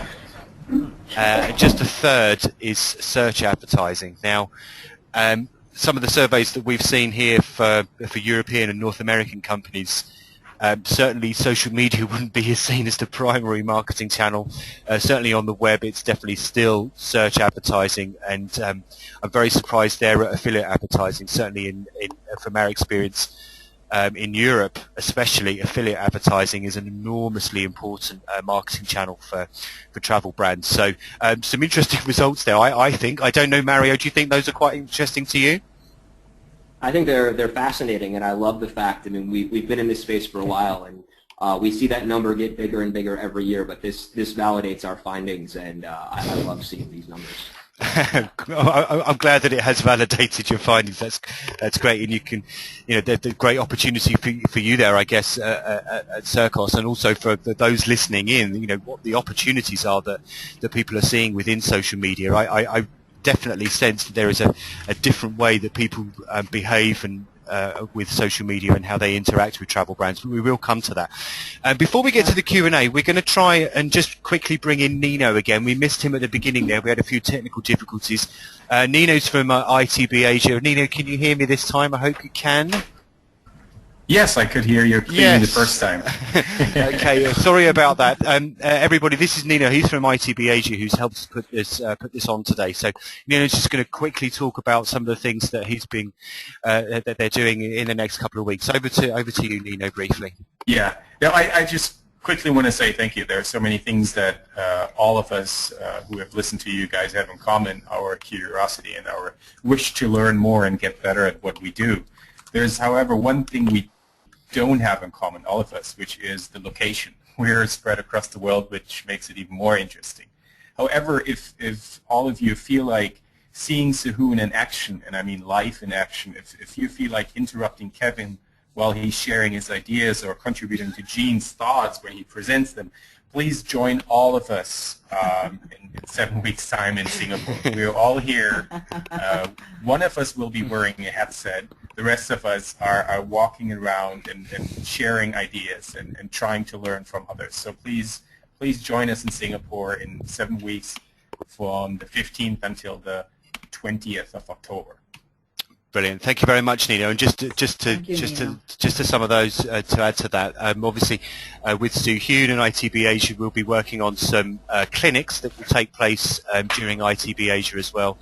A: And just a third is search advertising. Now, some of the surveys that we've seen here for European and North American companies, certainly social media wouldn't be seen as the primary marketing channel. Certainly on the web, it's definitely still search advertising, and I'm very surprised there at affiliate advertising. Certainly from our experience in Europe, especially, affiliate advertising is an enormously important marketing channel for travel brands. So some interesting results there, I think. I don't know, Mario, do you think those are quite interesting to you?
E: I think they're fascinating, and I love the fact. I mean, we've been in this space for a while, and we see that number get bigger and bigger every year. But this validates our findings, and I love seeing these numbers.
A: I'm glad that it has validated your findings. That's great, and you can, there's a great opportunity for you there, I guess, at Circos, and also for those listening in. What the opportunities are that people are seeing within social media. I definitely sense that there is a different way that people behave and with social media and how they interact with travel brands. We will come to that. Before we get to the Q&A, we're going to try and just quickly bring in Nino again. We missed him at the beginning there. We had a few technical difficulties. Nino's from ITB Asia. Nino, can you hear me this time? I hope you can.
F: Yes, I could hear you clearly the first time.
A: Okay, sorry about that. Everybody, this is Nino. He's from ITB Asia, who's helped us put this on today. So Nino's just going to quickly talk about some of the things that he's been that they're doing in the next couple of weeks. Over to you, Nino, briefly.
F: Yeah. I just quickly want to say thank you. There are so many things that all of us who have listened to you guys have in common: our curiosity and our wish to learn more and get better at what we do. There's, however, one thing we don't have in common, all of us, which is the location. We're spread across the world, which makes it even more interesting. However, if all of you feel like seeing Siew Hoon in action, and I mean live in action, if you feel like interrupting Kevin while he's sharing his ideas or contributing to Gene's thoughts when he presents them, please join all of us in 7 weeks' time in Singapore. We're all here. One of us will be wearing a headset. The rest of us are walking around and sharing ideas and trying to learn from others. So please join us in Singapore in 7 weeks from the 15th until the 20th of October.
A: Brilliant. Thank you very much, Nino. And just to some of those to add to that, obviously with Siew Hoon and ITB Asia, we'll be working on some clinics that will take place during ITB Asia as well.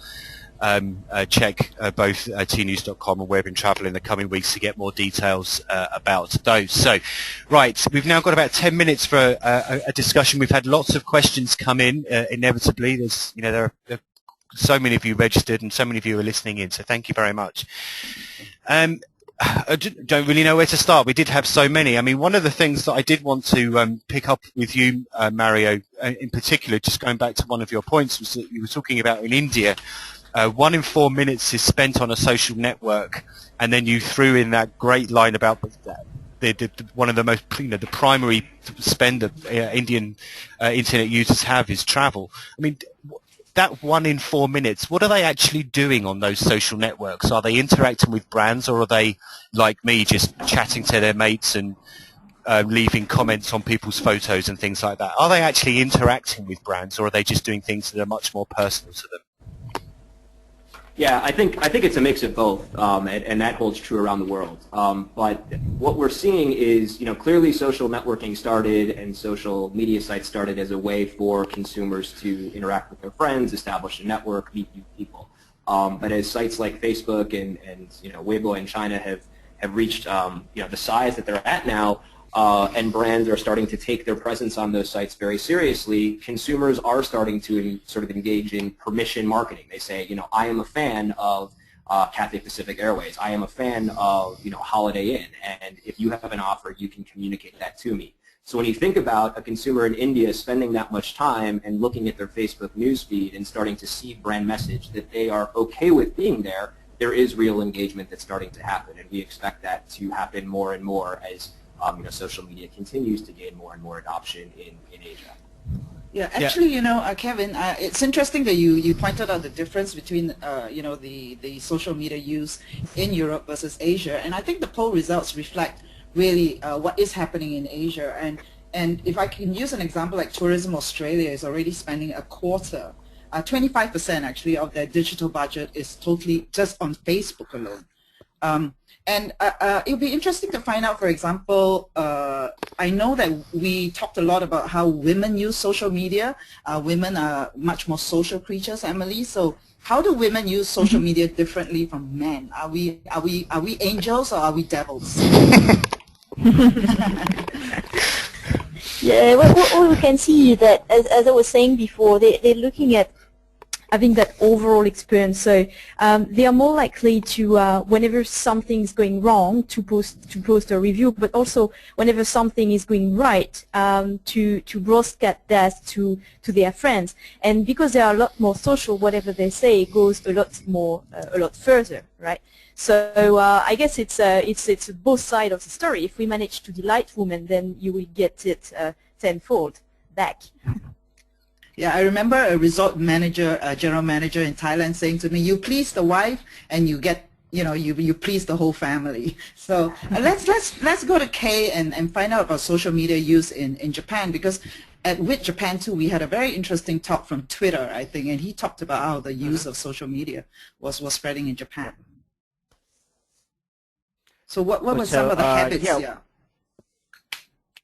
A: Check both tnoos.com and WebInTravel in the coming weeks to get more details about those. So, right, we've now got about 10 minutes for a discussion. We've had lots of questions come in. Inevitably, there's there are so many of you registered and so many of you are listening in, so thank you very much. I don't really know where to start. We did have so many. I mean, one of the things that I did want to pick up with you, Mario, in particular, just going back to one of your points, was that you were talking about in India, 1 in 4 minutes is spent on a social network, and then you threw in that great line about one of the most, the primary spend that Indian internet users have is travel. I mean, that 1 in 4 minutes, what are they actually doing on those social networks? Are they interacting with brands, or are they, like me, just chatting to their mates and leaving comments on people's photos and things like that? Are they actually interacting with brands, or are they just doing things that are much more personal to them?
E: Yeah, I think it's a mix of both, and that holds true around the world. But what we're seeing is, clearly social networking started and social media sites started as a way for consumers to interact with their friends, establish a network, meet new people. But as sites like Facebook and Weibo in China have reached the size that they're at now, and brands are starting to take their presence on those sites very seriously, consumers are starting to sort of engage in permission marketing. They say, I am a fan of Cathay Pacific Airways. I am a fan of, Holiday Inn, and if you have an offer, you can communicate that to me. So when you think about a consumer in India spending that much time and looking at their Facebook newsfeed and starting to see brand message that they are okay with being there, there is real engagement that's starting to happen, and we expect that to happen more and more as social media continues to gain more and more adoption in Asia.
B: Yeah, actually, Kevin, it's interesting that you pointed out the difference between, the social media use in Europe versus Asia, and I think the poll results reflect really what is happening in Asia. And if I can use an example, like Tourism Australia is already spending a quarter, 25% actually of their digital budget is totally just on Facebook alone. And it would be interesting to find out, for example, I know that we talked a lot about how women use social media. Women are much more social creatures, Emily. So how do women use social media differently from men? Are we angels or are we devils?
C: Yeah, what we can see is that, as I was saying before, they're looking at having that overall experience. So they are more likely to, whenever something's going wrong, to post a review, but also whenever something is going right, to broadcast that to their friends. And because they are a lot more social, whatever they say goes a lot further, right? So I guess it's both sides of the story. If we manage to delight women, then you will get it tenfold back.
B: Yeah, I remember a resort manager, a general manager in Thailand saying to me, you please the wife and you get you please the whole family. So let's go to Kei and find out about social media use in Japan, because with Japan too, we had a very interesting talk from Twitter, I think, and he talked about how the use of social media was spreading in Japan. So what were some of the habits? Yeah.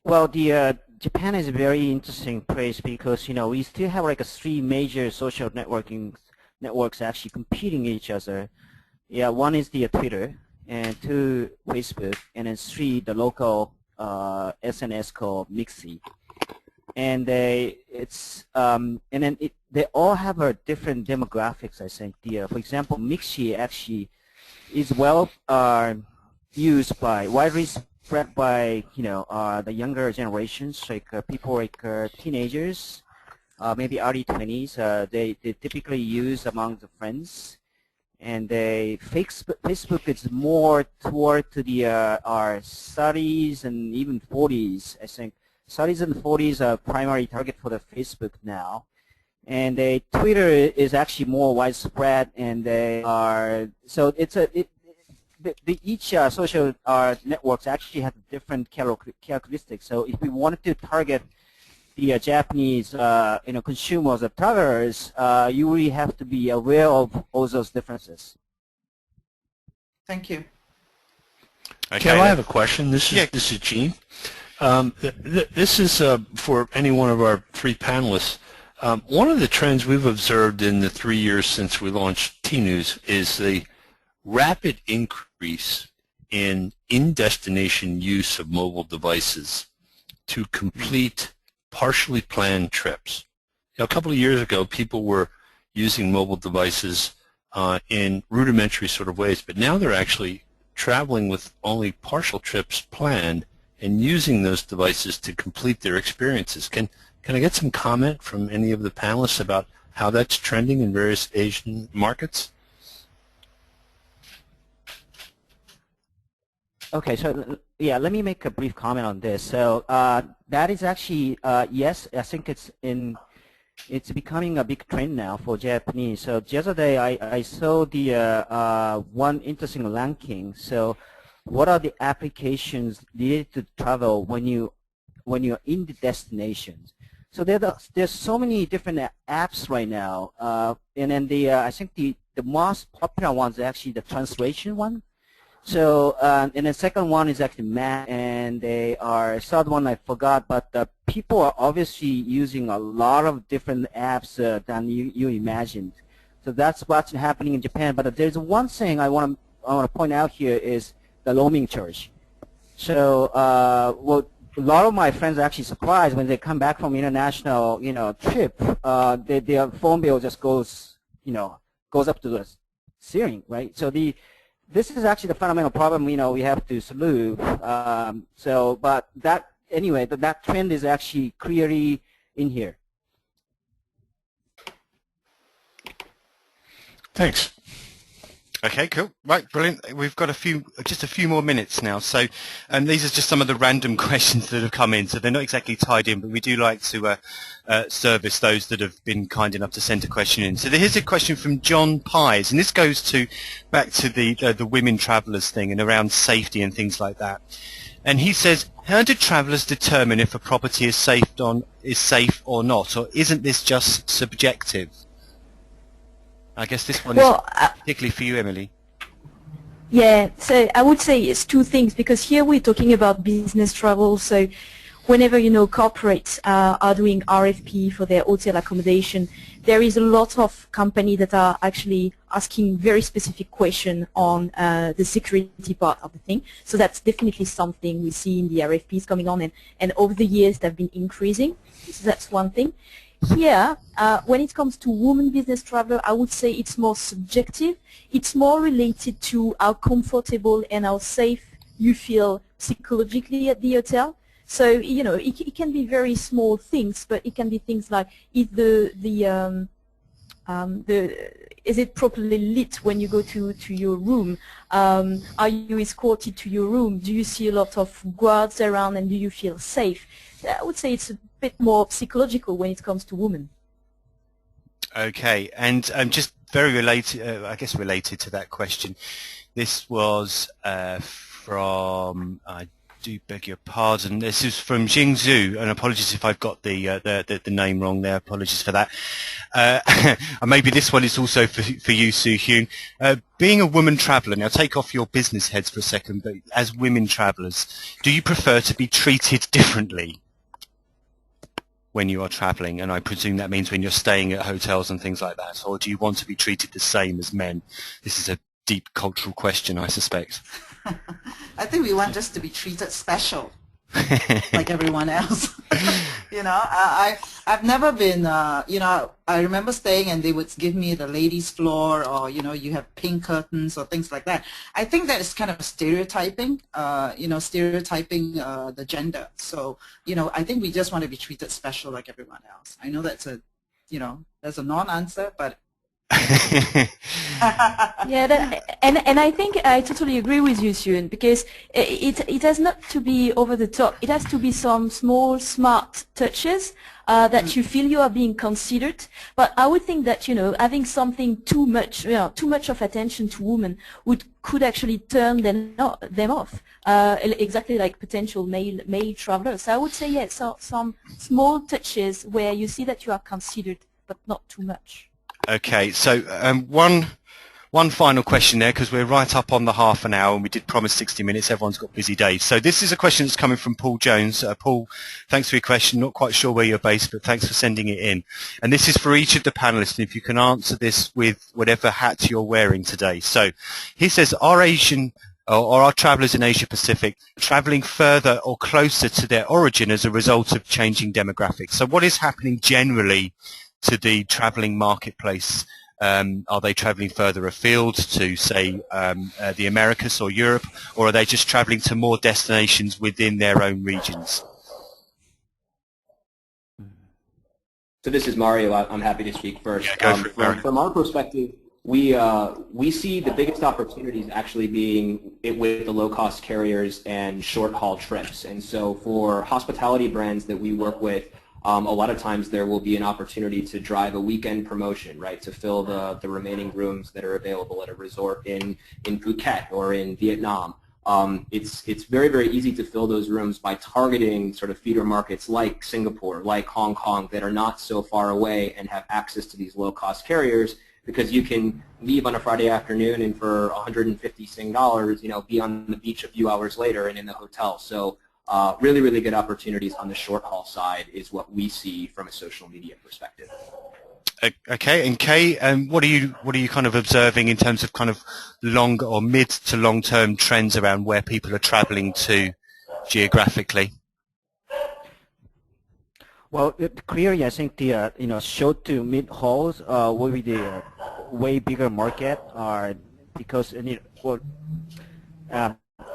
D: Well, the Japan is a very interesting place because we still have like 3 major social networks actually competing each other. Yeah, one is the Twitter, and 2 Facebook, and then 3 the local SNS called Mixi. And they all have a different demographics, I think. For example, Mixi actually is well used by widely spread by the younger generations, like people like teenagers, maybe early 20s. They typically use among the friends. And Facebook is more toward to the our 30s and even 40s. I think 30s and 40s are primary target for the Facebook now. And Twitter is actually more widespread, and they are so it's each social networks actually have different characteristics. So if we wanted to target the Japanese consumers or travelers, you really have to be aware of all those differences.
B: Thank you.
G: Okay. Kel, I have a question. This is Gene. This is for any one of our 3 panelists. One of the trends we've observed in the 3 years since we launched Tnooz is the rapid increase in destination use of mobile devices to complete partially planned trips. A couple of years ago, people were using mobile devices in rudimentary sort of ways, but now they're actually traveling with only partial trips planned and using those devices to complete their experiences. Can I get some comment from any of the panelists about how that's trending in various Asian markets?
D: Okay, so yeah, let me make a brief comment on this. So that is actually yes, I think it's becoming a big trend now for Japanese. So the other day I saw the one interesting ranking. So what are the applications needed to travel when you're in the destinations? So there's so many different apps right now, and then I think the most popular one is actually the translation one. So and the second one is actually map, and third one I forgot, but people are obviously using a lot of different apps than you imagined. So that's what's happening in Japan. But there's one thing I want to point out here is the roaming charge. So well, a lot of my friends are actually surprised when they come back from international trip. Their phone bill just goes up to the ceiling, right? So this is actually the fundamental problem we have to solve. But that trend is actually clearly in here.
G: Thanks.
A: Okay, cool. Right, brilliant. We've got just a few more minutes now. So these are just some of the random questions that have come in. So they're not exactly tied in, but we do like to service those that have been kind enough to send a question in. So here's a question from John Pies, and this goes back to the women travellers thing and around safety and things like that. And he says, how do travellers determine if a property is safe or not, or isn't this just subjective? I guess this one is particularly for you, Emilie.
C: Yeah, so I would say it's 2 things, because here we're talking about business travel. So whenever corporates are doing RFP for their hotel accommodation, there is a lot of companies that are actually asking very specific questions on the security part of the thing. So that's definitely something we see in the RFPs coming on, and over the years they've been increasing. So that's one thing. Here, when it comes to women business traveler, I would say it's more subjective. It's more related to how comfortable and how safe you feel psychologically at the hotel. So it can be very small things, but it can be things like is is it properly lit when you go to your room? Are you escorted to your room? Do you see a lot of guards around, and do you feel safe? I would say it's a bit more psychological when it comes to women.
A: Okay, and just very related, I guess related to that question, This was from, I do beg your pardon, this is from Jingzhou, and apologies if I've got the name wrong there, apologies for that. And maybe this one is also for you, Siew Hoon. Being a woman traveller, now take off your business heads for a second, but as women travellers, do you prefer to be treated differently when you are travelling? And I presume that means when you're staying at hotels and things like that, or do you want to be treated the same as men? This is a deep cultural question, I suspect.
B: I think we want just to be treated special, like everyone else. You know, I've never been, you know, I remember staying and they would give me the ladies' floor, or, you know, you have pink curtains or things like that. I think that is kind of stereotyping, you know, stereotyping the gender. So, you know, I think we just want to be treated special like everyone else. I know that's a, you know, that's a non-answer, but
C: Yeah, and I think I totally agree with you, Siew, because it has not to be over the top. It has to be some small, smart touches that you feel you are being considered. But I would think that, you know, having something too much, you know, too much of attention to women could actually turn them off. Exactly like potential male travelers. So I would say yes, so some small touches where you see that you are considered, but not too much.
A: Okay, so one final question there, because we're right up on the half an hour and we did promise 60 minutes. Everyone's got busy days. So this is a question that's coming from Paul Jones. Paul, thanks for your question. Not quite sure where you're based, but thanks for sending it in. And this is for each of the panelists, and if you can answer this with whatever hat you're wearing today. So he says, are our travellers in Asia-Pacific travelling further or closer to their origin as a result of changing demographics? So what is happening generally to the travelling marketplace? Are they travelling further afield to, say, the Americas or Europe, or are they just travelling to more destinations within their own regions?
E: So this is Mario. I'm happy to speak first.
A: Yeah, go for it, Mario.
E: From our perspective, we see the biggest opportunities actually being with the low-cost carriers and short-haul trips. And so for hospitality brands that we work with, a lot of times there will be an opportunity to drive a weekend promotion, right, to fill the remaining rooms that are available at a resort in Phuket or in Vietnam. It's very, very easy to fill those rooms by targeting sort of feeder markets like Singapore, like Hong Kong, that are not so far away and have access to these low-cost carriers, because you can leave on a Friday afternoon and for 150 Sing dollars, you know, be on the beach a few hours later and in the hotel. So really, really good opportunities on the short haul side is what we see from a social media perspective.
A: Okay, and Kei, what are you kind of observing in terms of kind of long or mid to long term trends around where people are travelling to geographically?
D: Well, clearly, I think the you know, short to mid hauls will be the way bigger market, because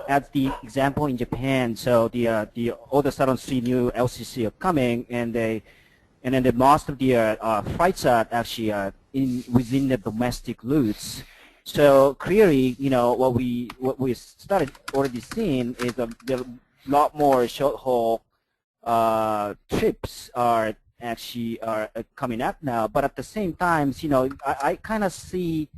D: as the example in Japan, so the all of a sudden 3 new LCC are coming, and then the most of the flights are actually within the domestic routes. So clearly, you know, what we started already seeing is a lot more short haul trips are coming up now. But at the same time, you know, I kind of see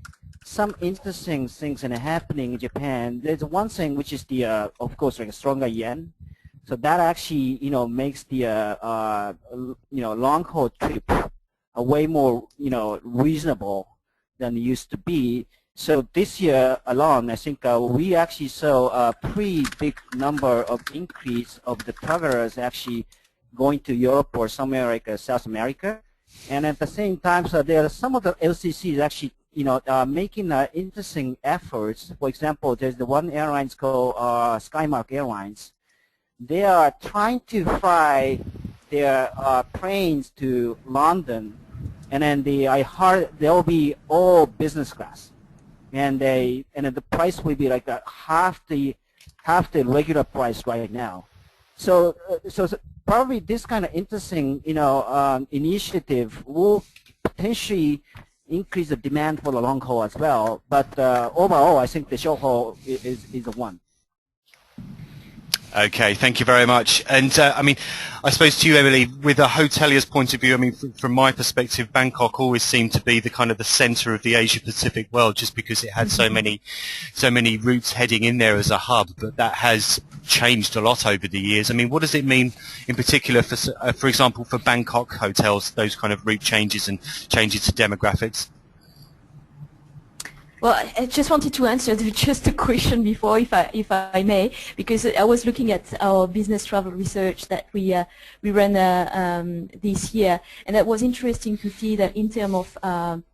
D: some interesting things happening in Japan. There's one thing which is the, of course, like a stronger yen. So that actually, you know, makes the, you know, long haul trip way more, you know, reasonable than it used to be. So this year alone, I think we actually saw a pretty big number of increase of the travelers actually going to Europe or somewhere like South America. And at the same time, so there are some of the LCCs actually, you know, making interesting efforts. For example, there's the one airlines called Skymark Airlines. They are trying to fly their planes to London, and then I heard they'll be all business class, and the price will be like half the regular price right now. So probably this kind of interesting, you know, initiative will potentially increase the demand for the long haul as well. But overall, I think the short haul is the one.
A: Okay, thank you very much. And I mean, I suppose to you, Emilie, with a hotelier's point of view, I mean, from my perspective, Bangkok always seemed to be the kind of the centre of the Asia-Pacific world, just because it had so many routes heading in there as a hub. But that has changed a lot over the years. I mean, what does it mean in particular, for example, for Bangkok hotels, those kind of route changes and changes to demographics?
C: Well, I just wanted to answer just a question before, if I may, because I was looking at our business travel research that we ran this year, and that was interesting to see that in terms of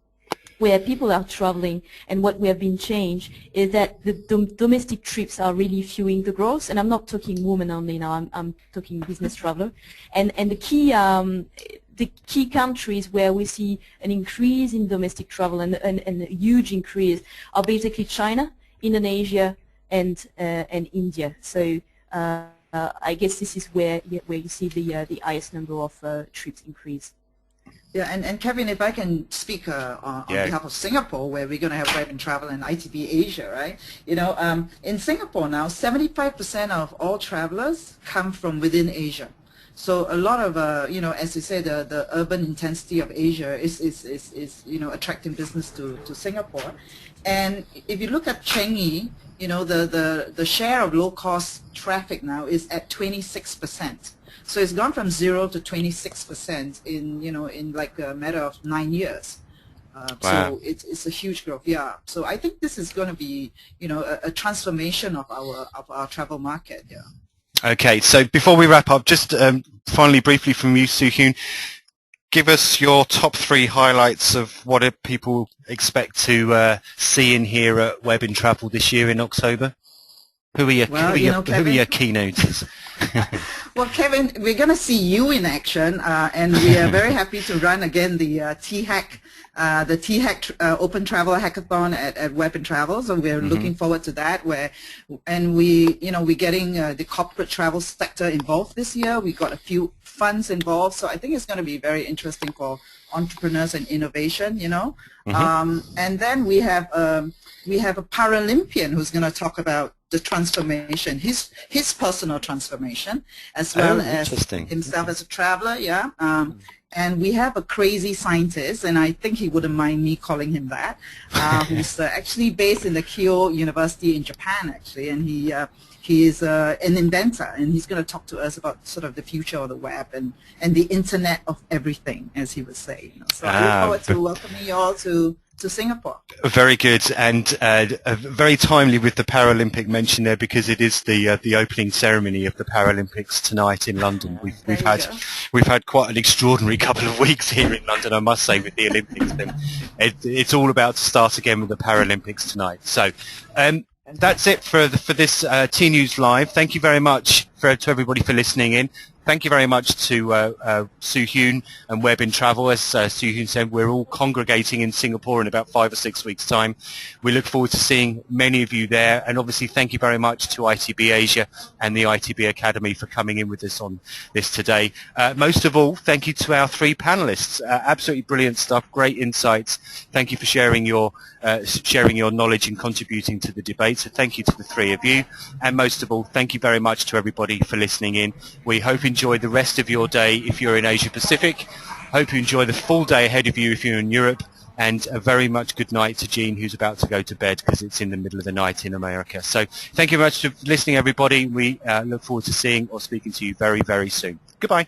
C: where people are traveling and what we have been changed is that the domestic trips are really fueling the growth, and I'm not talking women only now. I'm talking business traveler, and the key countries where we see an increase in domestic travel and a huge increase are basically China, Indonesia, and India. So I guess this is where you see the highest number of trips increase.
B: Yeah, and Kevin, if I can speak on behalf of Singapore, where we're going to have WebInTravel and ITB Asia, right? You know, in Singapore now, 75% of all travelers come from within Asia. So a lot of, you know, as you say, the urban intensity of Asia is you know, attracting business to Singapore. And if you look at Changi, you know, the share of low-cost traffic now is at 26%. So it's gone from 0 to 26% in, you know, in like a matter of 9 years. Wow. So it's a huge growth, yeah. So I think this is going to be, you know, a transformation of our travel market, yeah.
A: Okay, so before we wrap up, just finally briefly from you, Siew Hoon, give us your top 3 highlights of what people expect to see in here at WebInTravel this year in October. Who are your keynoters?
B: Well, Kevin, we're going to see you in action, and we are very happy to run again the THAC Open Travel Hackathon at WebInTravel. So we're looking forward to that. We're getting the corporate travel sector involved this year. We got a few funds involved, so I think it's going to be very interesting for entrepreneurs and innovation. You know, and then we have a Paralympian who's going to talk about the transformation, his personal transformation, as well as himself as a traveler, yeah. And we have a crazy scientist, and I think he wouldn't mind me calling him that, who's actually based in the Keio University in Japan, actually, and he is an inventor, and he's going to talk to us about sort of the future of the web and the Internet of everything, as he would say. You know. So I look forward to welcoming you all to Singapore. Very good, and very timely with the Paralympic mention there, because it is the opening ceremony of the Paralympics tonight in London. We've had quite an extraordinary couple of weeks here in London, I must say, with the Olympics. It's all about to start again with the Paralympics tonight. So that's it for this TnoozLIVE. Thank you very much to everybody for listening in. Thank you very much to Siew Hoon and WebInTravel. As Siew Hoon said, we're all congregating in Singapore in about 5 or 6 weeks' time. We look forward to seeing many of you there. And obviously, thank you very much to ITB Asia and the ITB Academy for coming in with us on this today. Most of all, thank you to our 3 panelists. Absolutely brilliant stuff, great insights. Thank you for sharing your knowledge and contributing to the debate. So thank you to the 3 of you. And most of all, thank you very much to everybody for listening in. We hope you enjoy the rest of your day if you're in Asia Pacific. Hope you enjoy the full day ahead of you if you're in Europe. And a very much good night to Jean, who's about to go to bed because it's in the middle of the night in America. So thank you very much for listening, everybody. We look forward to seeing or speaking to you very, very soon. Goodbye.